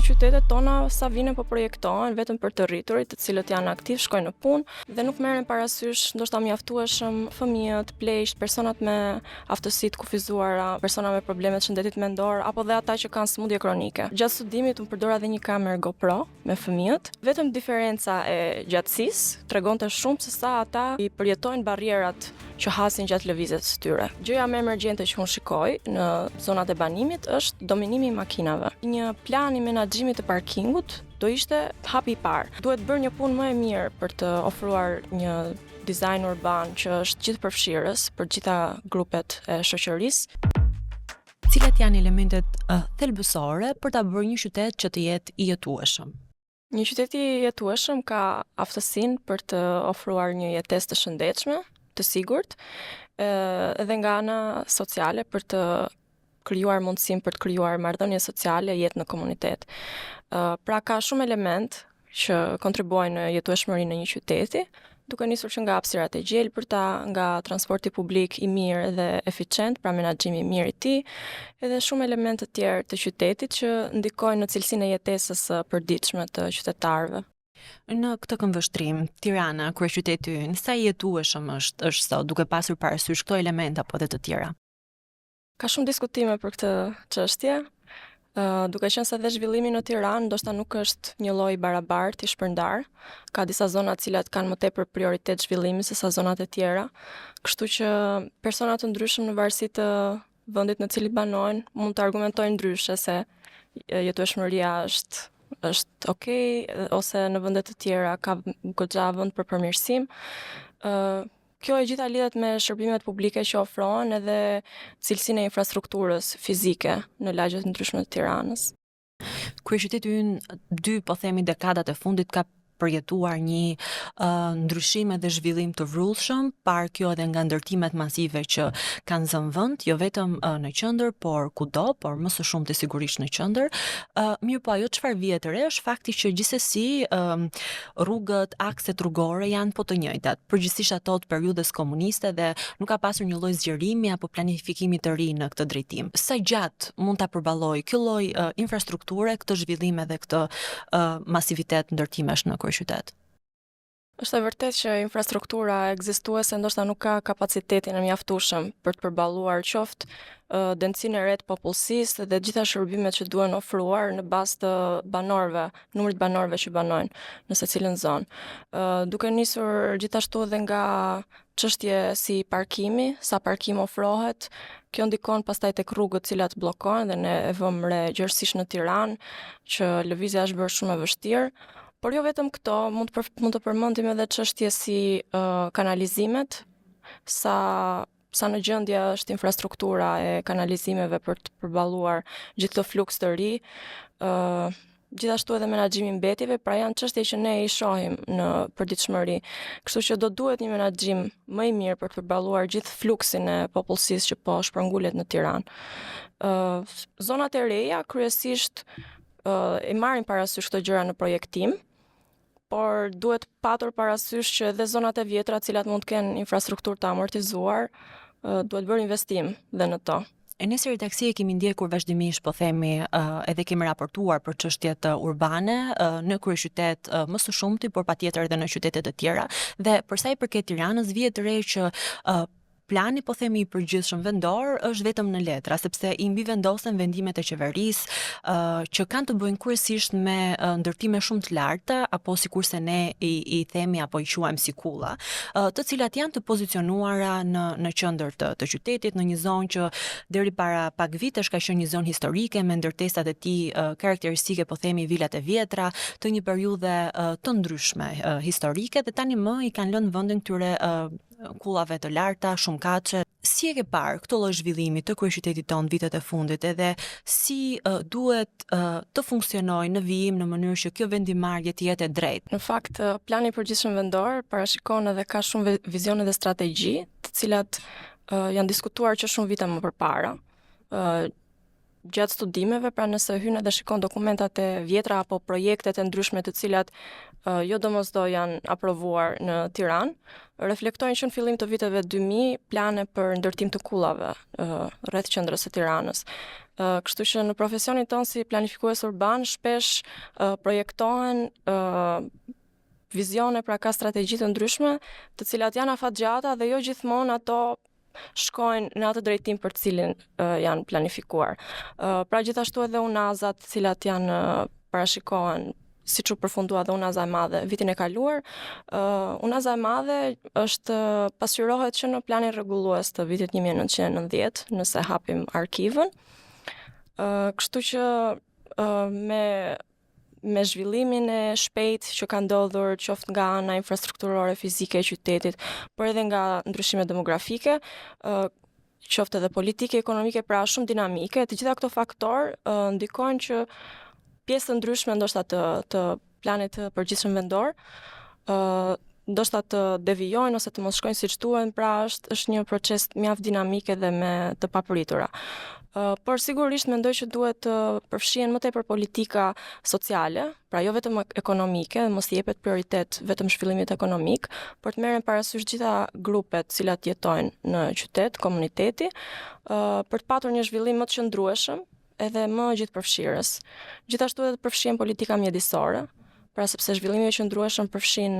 qytetet tona sa vine po projektohen vetëm për të rriturit, të cilët janë aktiv, shkojnë në punë dhe nuk merren parasysh ndoshta mjaftueshëm fëmijët, pleqt, personat me aftësi të kufizuara, persona me probleme të shëndetit mendor apo dhe ata që kanë sëmundje kronike. Gjatë studimit unë përdora edhe një kamerë GoPro me fëmijët. Vetëm diferenca e gjatësisë tregonte shumë se sa ata i përjetojnë barrierat që hasin gjatë lëvizjes së tyre. Gjëja më emergjente që unë shikoj në zonat e banimit është dominimi i makinave. Një plan i menaxhimit të parkingut do ishte hapi i parë. Duhet bërë një punë më e mirë për të ofruar një dizajn urban që është gjithëpërfshirës për gjitha grupet e shoqërisë. Cilat janë elementet thelbësore për ta bërë një qytet që të jetë i jetueshëm? Një qytet i jetueshëm ka aftësinë për të ofruar një jetesë të shëndetshme, të sigurt, edhe nga ana sociale për të krijuar mundësinë për të krijuar marrëdhënie sociale, jetë në komunitet. Pra ka shumë element që kontribuojnë në jetueshmërinë e një qyteti, duke nisur që nga hapësirat e gjelbërta, nga transporti publik i mirë dhe eficient, pra menaxhimi i mirë i tij, edhe shumë elemente të tjerë të qytetit që ndikojnë në cilësinë e jetesës së përditshme të qytetarëve. Në këtë këndvështrim, Tirana, kryeqyteti ynë, sa i jetueshëm është sot, duke pasur parasysh këto elemente apo edhe të tjera? Ka shumë diskutime për këtë çështje. Duke qenë se dhe zhvillimi në Tiranë ndoshta nuk është një lloj barabartë i shpërndar. Ka disa zona të cilat kanë më tepër prioritet zhvillimi se sa zonat e tjera. Kështu që persona të ndryshëm në varësi të vendit në cili banojnë mund të argumentojnë ndryshe se jetueshmëria është okay ose në vende të tjera ka goxha vend për përmirësim. Kjo e gjitha lidhet me shërbimet publike që ofrohen edhe cilësinë e infrastrukturës fizike në lagjet ndryshme të Tiranës. Kryeqyteti ynë 2 po themi dekadat e fundit ka përjetuar një ndryshim dhe zhvillim të vrrullshëm, parë kjo edhe nga ndërtimet masive që kanë zënë vend, jo vetëm në qendër, por kudo, por më së shumti sigurisht në qendër. Mirë po ajo çfarë vije të re është fakti që gjithsesi rrugët, akset rrugore janë po të njëjtat, përgjithsisht ato të periudhës komuniste dhe nuk ka pasur një lloj zgjerimi apo planifikimi të ri në këtë drejtim. Sa gjatë mund ta përballojë ky lloj infrastrukture, këtë zhvillim edhe këtë masivitet ndërtimesh në qytet? Është e vërtetë që infrastruktura ekzistuese ndoshta nuk ka kapacitetin e mjaftueshëm për të përballuar qoftë densitetin e re të popullsisë dhe gjitha shërbimet që duhen ofruar në bazë të banorëve, numrit banorëve që banojnë në secilën zonë. Duke nisur gjithashtu edhe nga çështje si parkimi, sa parkim ofrohet, kjo ndikon pastaj tek rrugët të cilat bllokohen dhe ne e vëmë re gjërësisht në Tiranë që lëvizja është bërë shumë e vështirë. Por jo vetëm këto, mund të përmendim edhe çështje si kanalizimet, sa në gjendje është infrastruktura e kanalizimeve për të përballuar gjithë këtë fluks të ri. Gjithashtu edhe menaxhimi i mbetjeve, pra janë çështje që ne i shohim në përditshmëri. Kështu që do duhet një menaxhim më i mirë për të përballuar gjithë fluksin e popullsisë që po shpërngulet në Tiranë. Zonat e reja kryesisht i marrin parasysh këto gjëra në projektim, por duhet patur parasysh që edhe zonat e vjetra, të cilat mund të kenë infrastrukturë të amortizuar, duhet bërë investim dhe në to. E nesër taksi e kemi ndjekur vazhdimisht, po themi, edhe kemi raportuar për çështjet urbane në kryeqytet më së shumti, por patjetër edhe në qytete të tjera. Dhe për sa i përket Tiranës, vije të re që plani, po themi, i përgjithshëm vendor është vetëm në letra, sepse i mbivendosen vendimet e qeverisë që kanë të bëjnë kryesisht me ndërtime shumë të larta, apo sikurse ne i themi apo i quajmë si kulla, të cilat janë të pozicionuara në qendër të qytetit, në një zonë që deri para pak vitesh ka qenë një zonë historike me ndërtesat e tij karakteristike, po themi, vilat e vjetra, të një periudhe të ndryshme historike, dhe tani më i kanë lënë vendin këtyre kullave të larta, shumë kaçe. Si e ke parë këtë lloj zhvillimi të kryeqytetit tonë vitet e fundit, edhe si duhet të funksionojë në vijim në mënyrë që kjo vendimarrje të jetë e drejtë? Në fakt, plani i përgjithshëm vendor parashikon edhe ka shumë vizione dhe strategji, të cilat janë diskutuar që shumë vite më përpara. gjatë studimeve, pra nëse hyn edhe shikon dokumentat e vjetra apo projektet e ndryshme të cilat jo domosdo janë aprovuar në Tiranë, reflektojnë që në fillim të viteve 2000 plane për ndërtim të kullave rreth qendrës së Tiranës. Kështu që në profesionin tonë si planifikues urban shpesh projektohen vizione, pra ka strategji të ndryshme, të cilat janë afatgjata dhe jo gjithmonë ato shkojnë në atë drejtim për cilin janë planifikuar. Pra gjithashtu edhe unazat të cilat janë parashikohen, siç u përfundua dhe unaza e madhe vitin e kaluar, unaza e madhe pasqyrohet që në planin rregullues të vitit 1990, nëse hapim arkivën. Kështu që me zhvillimin e shpejt që ka ndodhur qoftë nga ana infrastrukturore fizike e qytetit, por edhe nga ndryshimet demografike, qoftë edhe politike, ekonomike, pra shumë dinamike, të gjitha këto faktor ndikojnë që pjesë të ndryshme ndoshta të planit të përgjithshëm vendor ndoshta të devijojnë ose të mos shkojnë siç duhen, pra është një proces mjaft dinamik edhe me të papritura. Por sigurisht mendoj që duhet të përfshihen më tepër politika sociale, pra jo vetëm ekonomike, mos i jepet prioritet vetëm zhvillimit ekonomik, por të merren parasysh gjitha grupet të cilat jetojnë në qytet, komuniteti, për të patur një zhvillim më të qëndrueshëm edhe më gjithëpërfshirës. Gjithashtu edhe përfshihen politika mjedisore, pra sepse zhvillimi i qëndrueshëm përfshin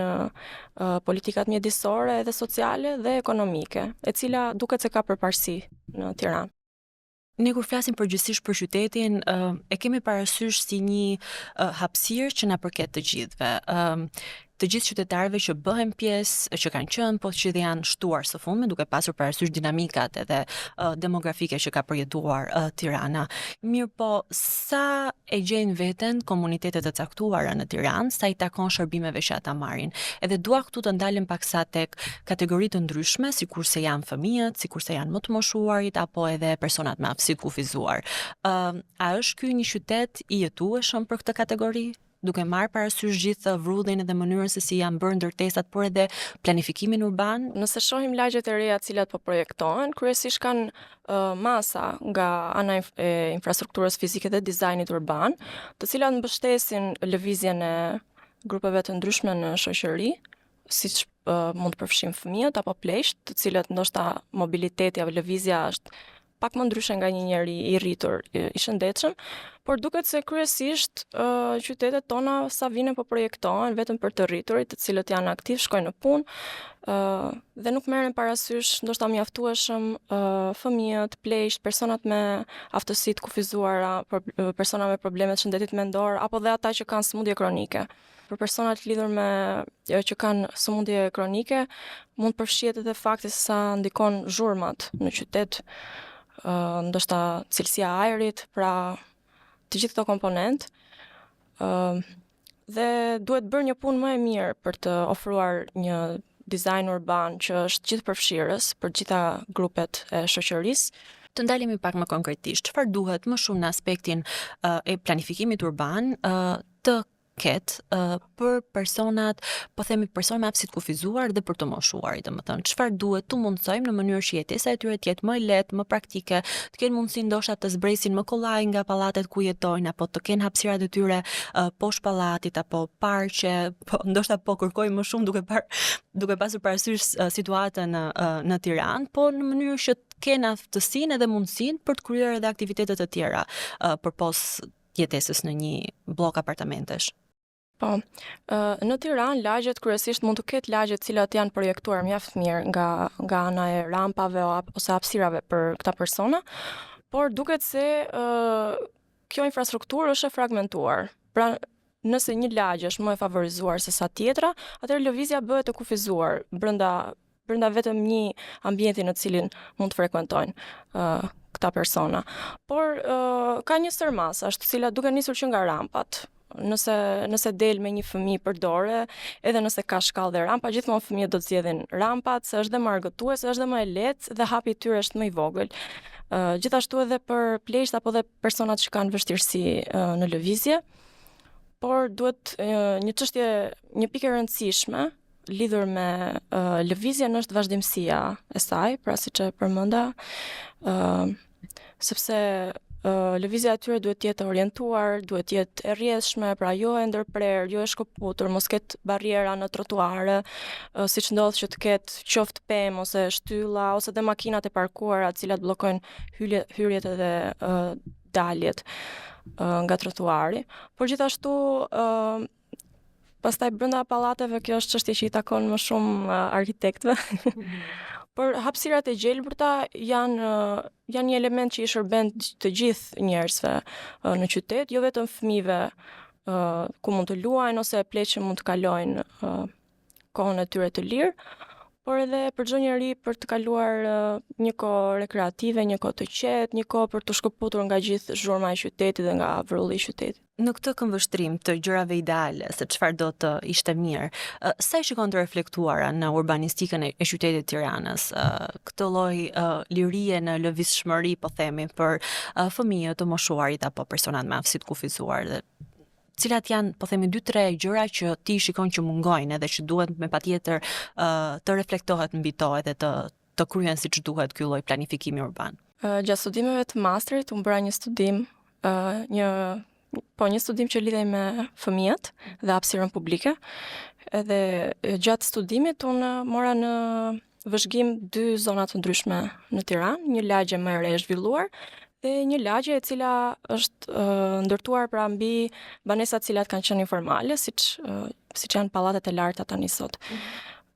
politikat mjedisore edhe sociale dhe ekonomike, e cila duket se ka përparësi në Tiranë. Ne kur flasim përgjithsisht për qytetin, e kemi parasysh si një hapësirë që na përket të gjithëve. Të gjithë qytetarëve që bëhen pjesë, që kanë qenë, po që dhe janë shtuar së fundmi, duke pasur parasysh dinamikat edhe demografike që ka përjetuar Tirana. Mirë po, sa e gjejnë veten komunitetet e caktuara në Tiranë, sa i takon shërbimeve që ata marrin. Edhe dua këtu të ndalim paksa tek kategoritë të ndryshme, sikurse janë fëmijët, sikurse janë më të moshuarit, apo edhe personat me aftësi të kufizuar. A është ky një qytet i jetueshëm për këtë kategori? Duke marrë parasysh gjithë vrudhin edhe mënyrën se si janë bërë ndërtesat, por edhe planifikimin urban. Nëse shohim lagjet e reja të cilat po projektohen, kryesisht kanë masa nga ana e infrastrukturës fizike dhe dizajnit urban, të cilat mbështesin lëvizjen e grupeve të ndryshme në shoqëri, siç mund të përfshijmë fëmijët apo pleqt, të cilët ndoshta mobiliteti apo lëvizja është pak më ndryshe nga një njeri i rritur, i shëndetshëm, por duket se kryesisht qytetet tona sa vine po projektohen vetëm për të rriturit, të cilët janë aktiv, shkojnë në punë, dhe nuk merren parasysh ndoshta mjaftueshëm fëmijët, pleqt, personat me aftësi të kufizuara, persona me probleme të shëndetit mendor, apo dhe ata që kanë sëmundje kronike. Për personat lidhur me që kanë sëmundje kronike, mund të përfshihet edhe fakti se sa ndikon zhurmat në qytet, ndoshta cilësia e ajrit, pra të gjithë këto komponent, dhe duhet bërë një punë më e mirë për të ofruar një dizajn urban që është gjithëpërfshirës për gjitha grupet e shoqërisë. Të ndalemi pak më konkretisht, çfarë duhet më shumë në aspektin e planifikimit urban të ketë për personat, po themi persona me aftësi të kufizuar dhe për të moshuarit, domethënë çfarë duhet të mundsojmë në mënyrë që jetesa e tyre të jetë më e lehtë, më praktike, të kenë mundësi ndoshta të zbresin më kollaj nga pallatet ku jetojnë, apo të kenë hapësirat e tyre poshtë pallatit apo parqe, po ndoshta po kërkojmë më shumë duke pasur parasysh situatën në Tiranë, po në mënyrë që të kenë aftësinë edhe mundësinë për të kryer edhe aktivitete të tjera përpos jetesës në një blok apartamentesh. Po, në Tiranë lagjet kryesisht mund të ketë lagje të cilat janë projektuar mjaft mirë nga ana e rampave ose hapësirave për këta persona, por duket se kjo infrastrukturë është e fragmentuar. Pra, nëse një lagje është më e favorizuar se sa tjetra, atëherë lëvizja bëhet e kufizuar brenda vetëm një ambienti në cilin mund të frekuentojnë këta persona. Por ka një stërmasash të cilat duke nisur që nga rampat. Nëse del me një fëmijë për dore, edhe nëse ka shkallë dhe rampa, gjithmonë fëmijët do të zgjedhin rampat, se është dhe më argëtuese, është dhe më e lehtë dhe hapi i tyre është më i vogël. Gjithashtu edhe për pleqt apo dhe personat që kanë vështirësi në lëvizje, por duhet një pikë e rëndësishme lidhur me lëvizjen është vazhdimësia e saj, pra siç e përmenda, sepse lëvizja e tyre duhet të jetë orientuar, duhet të jetë e rrjedhshme, pra jo e ndërprer, jo e shkëputur, mos ketë barriera në trotuare, siç ndodh që të ketë qoftë pemë ose shtylla ose dhe makinat e parkuara të cilat bllokojnë hyrjet edhe daljet nga trotuari. Por gjithashtu pastaj brenda pallateve kjo është çështje që i takon më shumë arkitektëve. Por hapësirat e gjelbërta janë një element që i shërben të gjithë njerëzve në qytet, jo vetëm fëmijëve ku mund të luajnë ose pleqë që mund të kalojnë kohën e tyre të lirë, por edhe për çdo njeri për të kaluar një kohë rekreative, një kohë të qetë, një kohë për të shkëputur nga gjithë zhurma e qytetit dhe nga vrulli i qytetit. Në këtë këmbvështrim të gjërave ideale, se çfarë do të ishte mirë, sa i shikon të reflektuara në urbanistikën e qytetit Tiranës, këtë lloj lirie në lëvizshmëri, po themi, për fëmijët, të moshuarit apo personat me aftësi të kufizuar, dhe cilat janë, po themi, 2-3 gjëra që ti shikon që mungojnë edhe që duhet me patjetër të reflektohet mbi to edhe të kryen siç duhet ky lloj planifikimi urban. Gjatë studimeve të masterit unë bëra një studim, një studim që lidhej me fëmijët dhe hapësirën publike. Edhe gjatë studimit unë mora në vëzhgim 2 zona të ndryshme në Tiranë, një lagje më e re e zhvilluar dhe një lagje e cila është ndërtuar pra mbi banesa të cilat kanë qenë informale, siç janë pallatet e larta tani sot.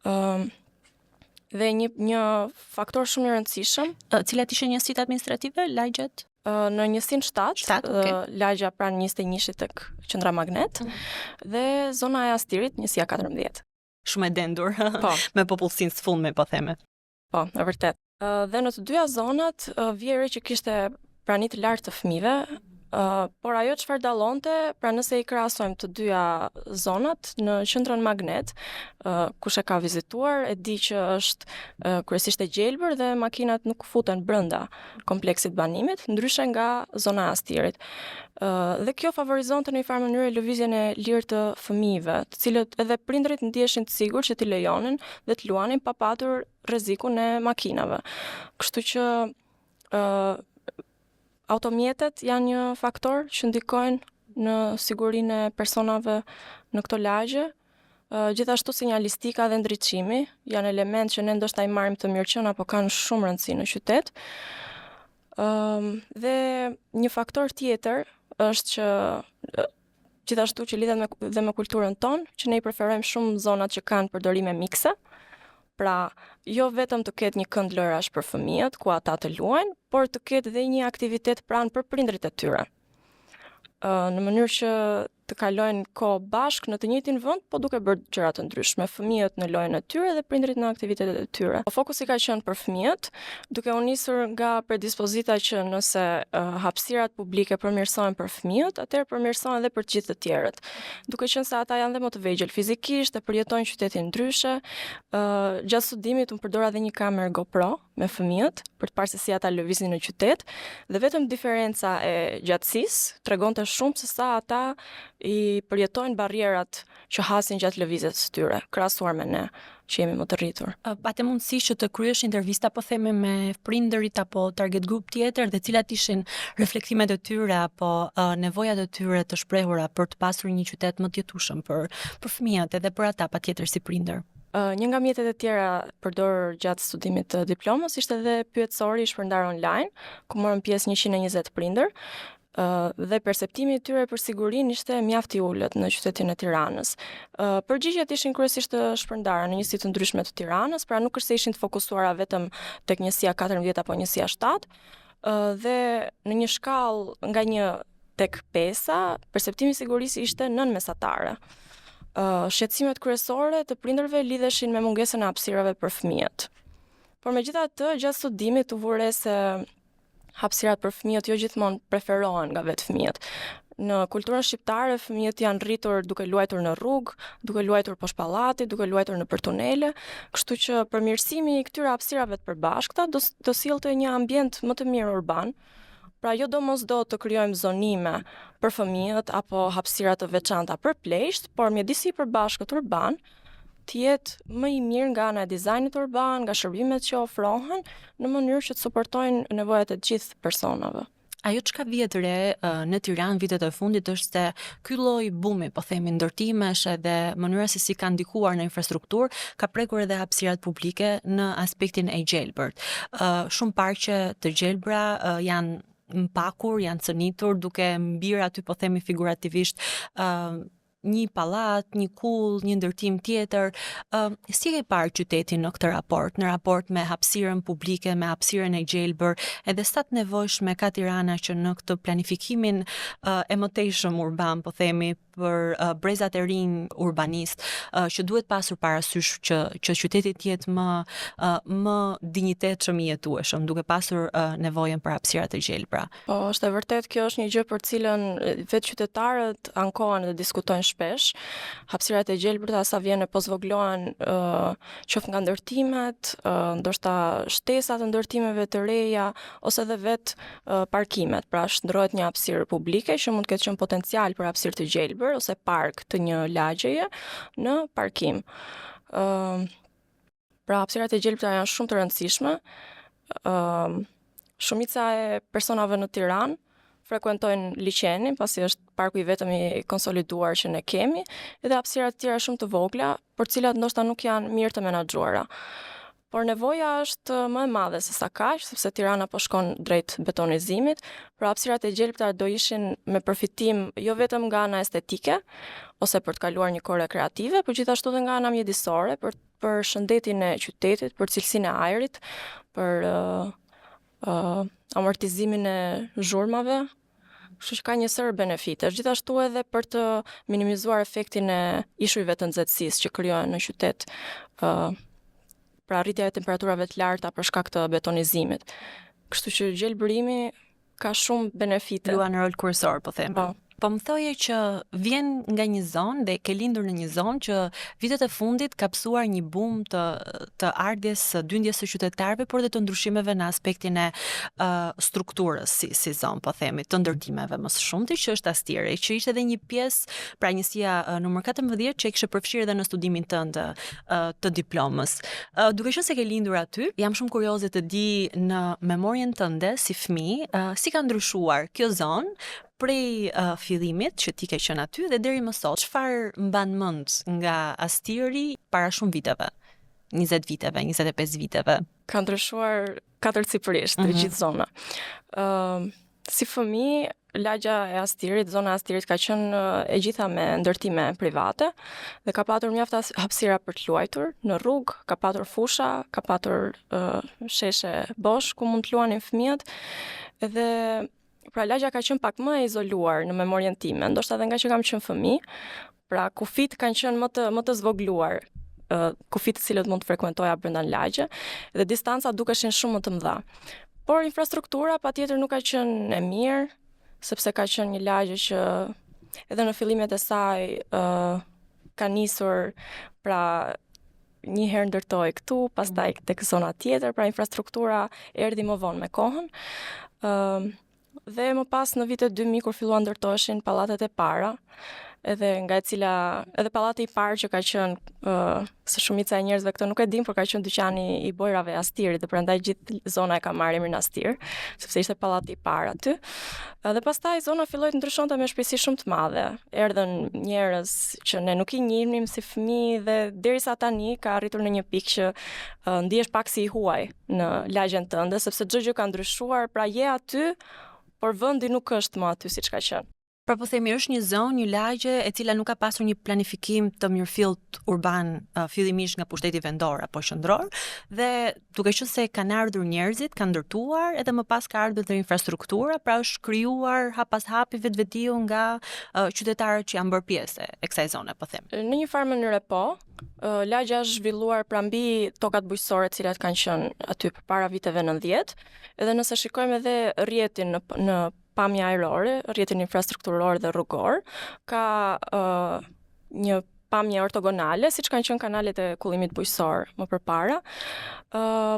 Dhe një faktor shumë i rëndësishëm, Cilat ishin njësitë administrative, lagjet? Në njësinë 7, lagja pranë 21-shit tek qendra Magnet, dhe zona e Astirit, njësia 14. Shumë e dendur, Po. me popullsinë së fundme, po theme. Po, e vërtet. Dhe në të dyja zonat vjere që kishte prani të lartë të fëmijëve, por ajo çfarë dallonte, pra nëse i krahasojmë të dyja zonat në qendrën Magnet, kush e ka vizituar e di që është kryesisht e gjelbër dhe makinat nuk futen brenda kompleksit banimit, ndryshe nga zona e Astirit. Dhe kjo favorizonte në një farë mënyrë lëvizjen e lirë të fëmijëve, të cilët edhe prindrit ndiheshin të sigurt që t'i lejonin dhe të luanin pa patur rrezikun e makinave. Kështu që automjetet janë një faktor që ndikojnë në sigurinë e personave në këto lagje. Gjithashtu sinjalistika dhe ndriçimi janë element që ne ndoshta i marrim të mirëqen apo kanë shumë rëndësi në qytet. Dhe një faktor tjetër është që gjithashtu që lidhet dhe me kulturën tonë, që ne i preferojmë shumë zonat që kanë përdorime mikse. Pra, jo vetëm të ketë një kënd lojrash për fëmijët, ku ata të luajnë, por të ketë dhe një aktivitet pranë për prindrit e tyre. Në mënyrë që të kalojnë kohë bashkë në të njëjtin vend, po duke bërë gjëra të ndryshme, fëmijët në lojën e tyre dhe prindrit në aktivitetet e tyre. Fokusi ka qenë për fëmijët, duke u nisur nga predispozita që nëse hapësirat publike përmirësohen për fëmijët, atëherë përmirësohen edhe për të gjithë të tjerët. Duke qenë se ata janë dhe më të vegjël fizikisht, e përjetojnë qytetin ndryshe, gjatë studimit unë përdora edhe një kamerë GoPro me fëmijët për të parë se si ata lëviznin në qytet, dhe vetëm diferenca e gjatësisë tregonte shumë se sa ata i përjetojnë barrierat që hasin gjatë lëvizjes së tyre, krahasuar me ne që jemi më të rritur. Patë mundësi që të kryesh intervista, po themi, me prindërit apo target group tjetër, dhe cilat ishin reflektimet e tyre apo nevojat e tyre të shprehura për të pasur një qytet më të jetueshëm për fëmijët edhe për ata patjetër si prindër. Një nga mjetet e tjera përdor gjatë studimit të diplomës ishte edhe pyetësori i shpërndar online, ku morën pjesë 120 prindër, dhe perceptimi i tyre për sigurinë ishte mjaft i ulët në qytetin e Tiranës. Përgjigjet ishin kryesisht të shpërndara në njësi të ndryshme të Tiranës, pra nuk është se ishin të fokusuara vetëm tek njësia 14 apo njësia 7, dhe në një shkallë nga 1 tek 5, perceptimi i sigurisë ishte 9 mesatare. Shqetësimet kryesore të prindërve lidheshin me mungesën e hapësirave për fëmijët. Por megjithatë, gjatë studimit u vure se hapësirat për fëmijët jo gjithmonë preferohen nga vetë fëmijët. Në kulturën shqiptare, fëmijët janë rritur duke luajtur në rrugë, duke luajtur poshtë pallatit, duke luajtur nëpër tunele, kështu që përmirësimi i këtyre hapësirave të përbashkëta do sillte një ambient më të mirë urban. Pra jo domosdo të krijojmë zonime për fëmijët apo hapësira të veçanta për pleqt, por mjedisi i përbashkët urban të jetë më i mirë nga ana e dizajnit urban, nga shërbimet që ofrohen, në mënyrë që të suportojnë nevojat e gjithë personave. Ajo çka vjet re në Tiranë vitet e fundit është se ky lloj bumi, po themi, ndërtimesh edhe mënyra se si ka ndikuar në infrastrukturë ka prekur edhe hapësirat publike në aspektin e gjelbërt. Shumë parqe të gjelbra janë mpakur, janë cënitur duke mbir aty, po themi figurativisht, një pallat, një kull, një ndërtim tjetër. Si e parë qytetin në këtë raport, në raport me hapësirën publike, me hapësirën e gjelbër, edhe sa të nevojshme ka Tirana që në këtë planifikimin e mëtejshëm urban, po themi, për brezat e rinj urbanist, që duhet pasur parasysh që qyteti të jetë më dinjitetshëm i jetueshëm, duke pasur nevojën për hapësirat e gjelbra. Po, është e vërtet, kjo është një gjë për cilën vetë qytetarët ankohen dhe diskutojnë shpesh. Hapësirat e gjelbërta sa vjen e pozvoglohen qoftë nga ndërtimet, ndoshta shtesat e ndërtimeve të reja ose edhe vetë parkimet. Pra shndrohet një hapësirë publike që mund të ketë qenë potencial për hapësirë të gjelbër ose park të një lagjeje në parkim. Pra hapësirat e gjelbërta janë shumë të rëndësishme. Shumica e personave në Tiranë frekuentojnë liçenin, pasi është parku i vetëm i konsoliduar që ne kemi, edhe hapësira të tjera shumë të vogla, për cilat ndoshta nuk janë mirë të menaxhuara. Por nevoja është më e madhe se sa kaq, sepse Tirana po shkon drejt betonizimit, pra hapësirat e gjelbërta do ishin me përfitim jo vetëm nga ana estetike ose për të kaluar një kohë rekreative, por gjithashtu edhe nga ana mjedisore, për shëndetin e qytetit, për cilësinë e ajrit, për amortizimin e zhurmave. Kështu që ka një sër benefitesh, gjithashtu edhe për të minimizuar efektin e ishujve të nxehtësisë që krijohen në qytet. Pra rritja e temperaturave të larta për shkak të betonizimit. Kështu që gjelbërimi ka shumë benefite. Luan rol kryesor, po them. Po më thoje që vjen nga një zonë dhe ke lindur në një zonë që vitet e fundit ka psuar një bum të ardhjes së dyndjes së qytetarëve, por dhe të ndryshimeve në aspektin e strukturës si zonë, po themi, të ndërtimeve më së shumti që është Astiri, që ishte edhe një pjesë, pra njësia numër 14 që e kishe përfshirë edhe në studimin tënd të diplomës. Duke qenë se ke lindur aty, jam shumë kurioze të di në memorien tënde si fëmijë, si ka ndryshuar kjo zonë prej fillimit që ti ke qenë aty dhe deri më sot, çfarë mban mend nga Astiri para shumë viteve? 20 viteve, 25 viteve. Ka ndryshuar katërcipërisht gjithë zona. Si fëmijë, lagja e Astirit, zona e Astirit ka qenë e gjitha me ndërtime private dhe ka patur mjaft hapësira për të luajtur në rrugë, ka patur fusha, ka patur sheshe bosh ku mund të luanin fëmijët. Edhe pra lagja ka qenë pak më e izoluar në memorien time, ndoshta edhe nga që kam qenë fëmijë, pra kufit kanë qenë më të zvogluar, kufit të cilët mund të frekuentoja brenda në lagje, dhe distanca dukeshin shumë më të mëdha. Por infrastruktura patjetër nuk ka qenë e mirë, sepse ka qenë një lagje që edhe në fillimet e saj ka nisur, pra një herë ndërtoi këtu, pastaj tek zona tjetër, pra infrastruktura erdhi më vonë me kohën. Dhe më pas në vitet 2000 kur filluan ndërtoheshin pallatet e para, edhe nga e cila edhe pallati i parë që ka qenë se shumica e njerëzve këtë nuk e din, por ka qenë dyqani i bojrave Astirit dhe prandaj gjithë zona e ka marrë emrin Astir, sepse ishte pallati i parë aty. Dhe pastaj zona filloi të ndryshonte me shpejtësi shumë të madhe. Erdhën njerëz që ne nuk i njihnim si fëmijë dhe derisa tani ka arritur në një pikë që ndihesh pak si i huaj në lagjen tënde, sepse çdo gjë ka ndryshuar, pra je aty, por vendi nuk është më aty siç ka qenë. Pra po themi është një zonë, një lagje e cila nuk ka pasur një planifikim të mirëfillt urban fillimisht nga pushteti vendor apo qendror, dhe duke qenë se kanë ardhur njerëzit, kanë ndërtuar edhe më pas ka ardhur dhe infrastruktura, pra është krijuar hap pas hapi vetvetiu nga qytetarët që janë bërë pjesë e kësaj zone, po them. Në një farë mënyrë po, lagja është zhvilluar pra mbi tokat bujqësore të cilat kanë qenë aty përpara viteve 90, edhe nëse shikojmë edhe rrjetin në pamje ajrore, rrjetin infrastrukturor dhe rrugor, ka një pamje ortogonale, siç kanë qenë kanalet e kullimit bujqësor më përpara,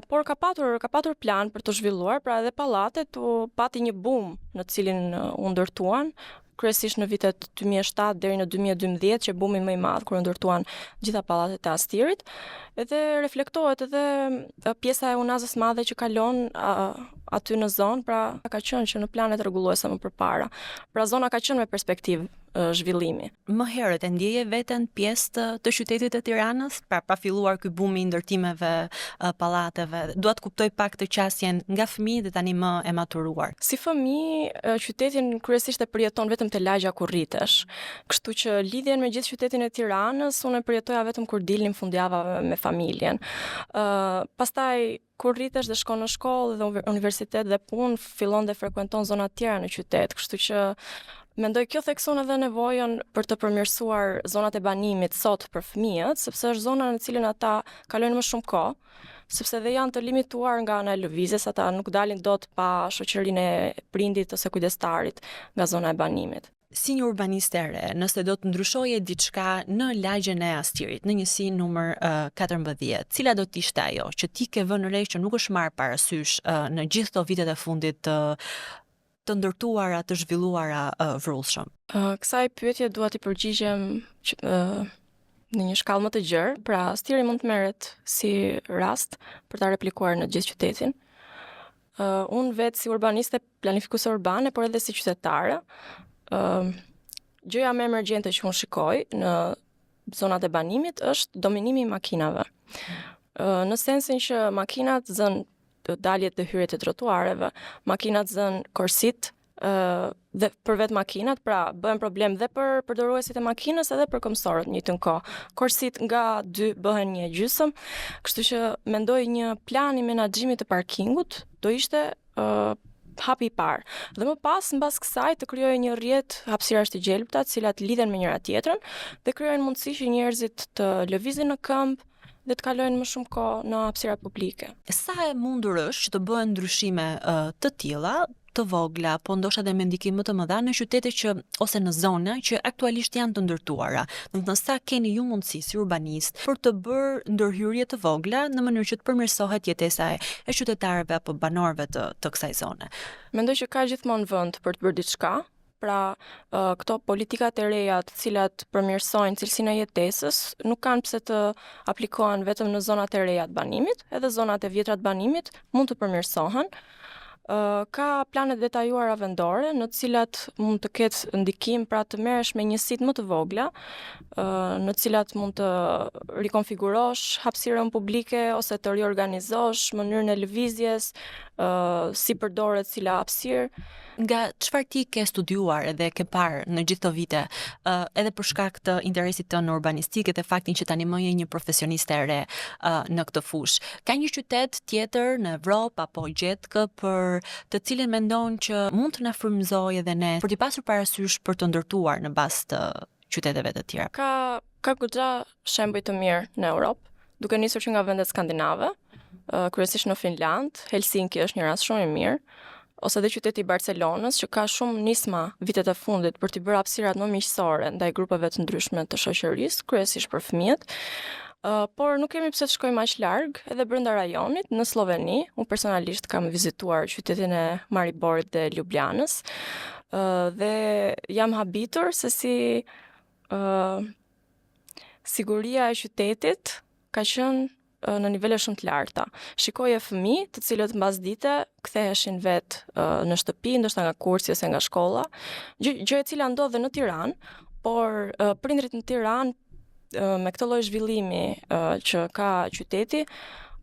por ka patur plan për të zhvilluar, pra edhe pallatet u pati një bum në cilin u ndërtuan, kryesisht në vitet 2007 deri në 2012 që bumi më i madh kur u ndërtuan gjitha pallatet e Astirit, edhe reflektohet edhe pjesa e Unazës madhe që kalon aty në zonë, pra ka qenë që në planet rregulluese më përpara. Pra zona ka qenë me perspektivë zhvillimi. Më herët e ndjeje veten pjesë të qytetit të Tiranës, pra filluar ky bumi i ndërtimeve, pallateve. Dua të kuptoj pak të qasjen nga fëmijë dhe tani më e maturuar. Si fëmijë, qytetin kryesisht e përjeton vetëm te lagja kur rritesh. Kështu që lidhjen me gjithë qytetin e Tiranës unë e përjetoja vetëm kur dilnim fundjavave me familjen. Pastaj kur rritesh dhe shkon në shkollë dhe universitet dhe punë, fillon dhe frekuenton zona të tjera në qytet, kështu që mendoj kjo thekson edhe nevojën për të përmirësuar zonat e banimit sot për fëmijët, sepse është zona në cilën ata kalojnë më shumë kohë, sepse dhe janë të limituar nga ana e lëvizjes, ata nuk dalin dot pa shoqërinë e prindit ose kujdestarit nga zona e banimit. Si një urbaniste e re, nëse do të ndryshoje diçka në lagjen e Astirit, në njësi numër 14, cila do të ishte ajo që ti ke vënë re që nuk është marrë parasysh në gjithë këto vitet e fundit të ndërtuara, të zhvilluara vrullshëm? Kësaj pyetje dua t'i përgjigjem në një shkallë më të gjerë, pra Astiri mund të merret si rast për ta replikuar në gjithë qytetin. Unë vetë si urbaniste planifikuese urbane, por edhe si qytetare, gjëja më emergjente që unë shikoj në zonat e banimit është dominimi i makinave. Në sensin që makinat zën daljet dhe hyrjet e trotuareve, makinat zën korsit dhe për vetë makinat, pra bëhen problem dhe për përdoruesit e makinës edhe për këmbësorët në njëjtën kohë. Korsit nga 2 bëhen 1/2, kështu që mendoj një plan i menaxhimit të parkingut do ishte hapi i parë. Dhe më pas, mbas kësaj, të krijojë një rrjet hapësirash të gjelbta, të cilat lidhen me njëra tjetrën dhe krijojnë mundësi që njerëzit të lëvizin në këmbë dhe të kalojnë më shumë kohë në hapësira publike. Sa e mundur është që të bëhen ndryshime të tilla, të vogla, po ndoshta edhe me ndikim më të mëdha në qytete që ose në zona që aktualisht janë të ndërtuara. Domethënë sa keni ju mundësi si urbanist për të bërë ndërhyrje të vogla në mënyrë që të përmirësohet jetesa e qytetarëve apo banorëve të kësaj zone? Mendoj që ka gjithmonë vend për të bërë diçka. Pra, këto politikat e reja të cilat përmirësojnë cilësinë e jetesës nuk kanë pse të aplikohen vetëm në zonat e reja të banimit, edhe zonat e vjetra të banimit mund të përmirësohen. Ka planet detajuara vendore në të cilat mund të ketë ndikim, pra të merresh me njësitë më të vogla, në të cilat mund të rikonfigurosh hapësirën publike ose të riorganizosh mënyrën e lëvizjes, si përdoret cila hapësirë. Nga çfarë ti ke studiuar edhe ke parë në gjithë këto vite, edhe për shkak të interesit tënd urbanistik dhe faktin që tani më je një profesioniste e re në këtë fushë, ka një qytet tjetër në Evropë apo gjetkë për të cilin mendon që mund të na frymëzojë edhe ne për t'i pasur parasysh për të ndërtuar në bazë të qyteteve të tjera? Ka goxha shembuj të mirë në Europë, duke nisur që nga vendet skandinave, kryesisht në Finland, Helsinki është një rast shumë i mirë, ose dhe qyteti i Barcelonës, që ka shumë nisma vitet e fundit për t'i bërë hapësirat më miqësore ndaj grupeve të ndryshme të shoqërisë, kryesisht për fëmijët. Por nuk kemi pse të shkojmë aq larg, edhe brenda rajonit, në Sloveni, unë personalisht kam vizituar qytetin e Mariborit dhe Ljubljanës, dhe jam habitur se si siguria e qytetit ka qenë në nivele shumë të larta. Shikoje fëmijë të cilët mbas dite ktheheshin vetë në shtëpi, ndoshta nga kursi ose nga shkolla, gjë e cila ndodh në Tiranë, por prindrit në Tiranë me këtë lloj zhvillimi që ka qyteti,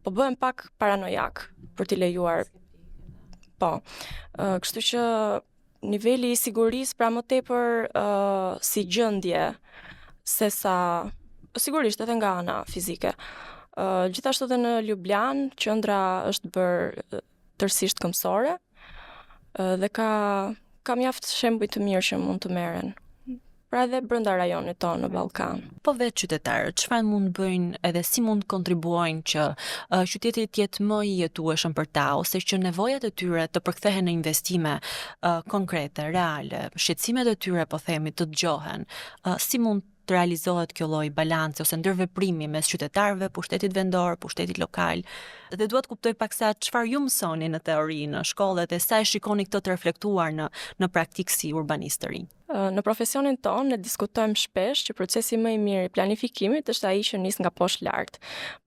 po bëhen pak paranojak për t'i lejuar. Po. Kështu që niveli i sigurisë pra më tepër si gjendje sesa sigurisht edhe nga ana fizike. Gjithashtu edhe në Ljubljan, qendra është bërë tërësisht këmbësore dhe ka mjaft shembuj të mirë që mund të merren. Pra edhe brenda rajonit tonë në Ballkan. Po vetë qytetarët, çfarë mund bëjnë edhe si mund kontribuojnë që qyteti të jetë më i jetueshëm për ta, ose që nevojat e tyre të përkthehen në investime konkrete, reale, shqetësimet e tyre po themi të dëgjohen, si mund të realizohet kjo lloj balanci ose ndërveprimi mes qytetarëve, pushtetit vendor, pushtetit lokal. Dhe dua të kuptoj pak sa çfarë ju mësoni në teori në shkollet e sa e shikoni këtë të reflektuar në praktikë si urbanist të rinj. Në profesionin tonë ne diskutojmë shpesh që procesi më i mirë i planifikimit është ai që nis nga poshtë lart,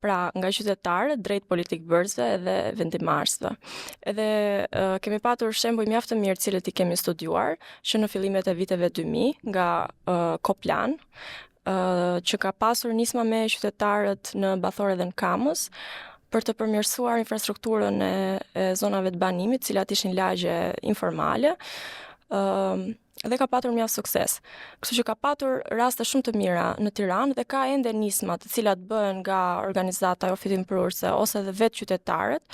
pra nga qytetarët drejt politikbërësve dhe vendimarrësve. Edhe kemi patur shembuj mjaft të mirë të cilët i kemi studiuar, që në fillimet e viteve 2000 nga Koplan, që ka pasur nisma me qytetarët në Bathore dhe në Kamës, për të përmirësuar infrastrukturën e zonave të banimit, të cilat ishin lagje informale. Dhe ka patur mjaft sukses. Kështu që ka patur raste shumë të mira në Tiranë dhe ka ende nisma të cilat bëhen nga organizata jo fitimprurëse ose edhe vetë qytetarët,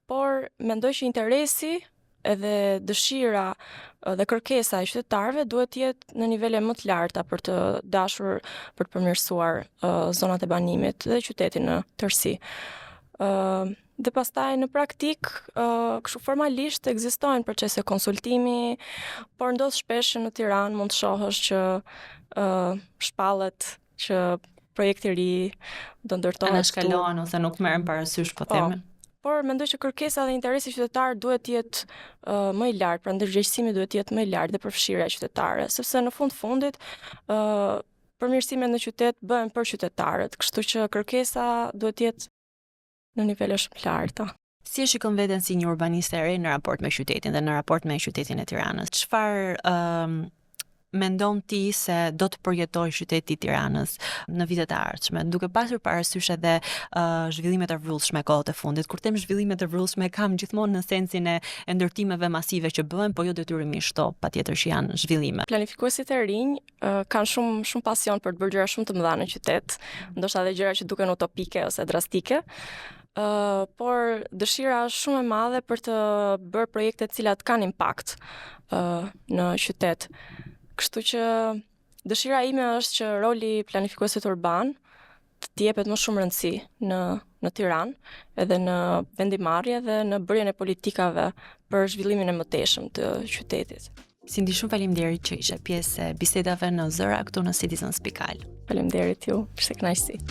por mendoj që interesi edhe dëshira dhe kërkesa e qytetarëve duhet të jetë në nivele më të larta për të dashur për të përmirësuar zonat e banimit dhe qytetin në tërësi. Dhe pastaj në praktik, kështu formalisht ekzistojnë procese konsultimi, por ndodh shpesh që në Tiranë mund të shohësh që shpallet që projekti i ri do ndërtohet. Anashkalohen ose nuk merren parasysh po themen. Por mendoj që kërkesa dhe interesi qytetar duhet të jetë më i lartë, pra ndërgjegjësimi duhet të jetë më i lartë dhe përfshirja qytetare, sepse në fundit përmirësimet në qytet bëhen për qytetarët, kështu që kërkesa duhet të jetë në nivele shumë larta. Si e shikon veten si një urbaniste e re në raport me qytetin dhe në raport me qytetin e Tiranës? Çfarë mendon ti se do të përjetoj qyteti i Tiranës në vitet e ardhshme, duke pasur parasysh edhe zhvillimet e vrullshme kohët e fundit? Kur them zhvillimet e vrullshme, kam gjithmonë në sensin e ndërtimeve masive që bëhen, po jo detyrimisht to, patjetër që janë zhvillime. Planifikuesit e rinj kanë shumë pasion për të bërë gjëra shumë të mëdha në qytet, ndoshta edhe gjëra që duken utopike ose drastike. Por dëshira është shumë e madhe për të bërë projekte të cilat kanë impakt në qytet. Kështu që dëshira ime është që roli i planifikuesit urban të jepet më shumë rëndësi në Tiranë, edhe në vendimarrje dhe në bërjen e politikave për zhvillimin e mëtejshëm të qytetit. Sindi, shumë faleminderit që ishe pjesë e bisedave në Zëra këtu në Citizen Spikal. Faleminderit ju, ishte kënaqësi.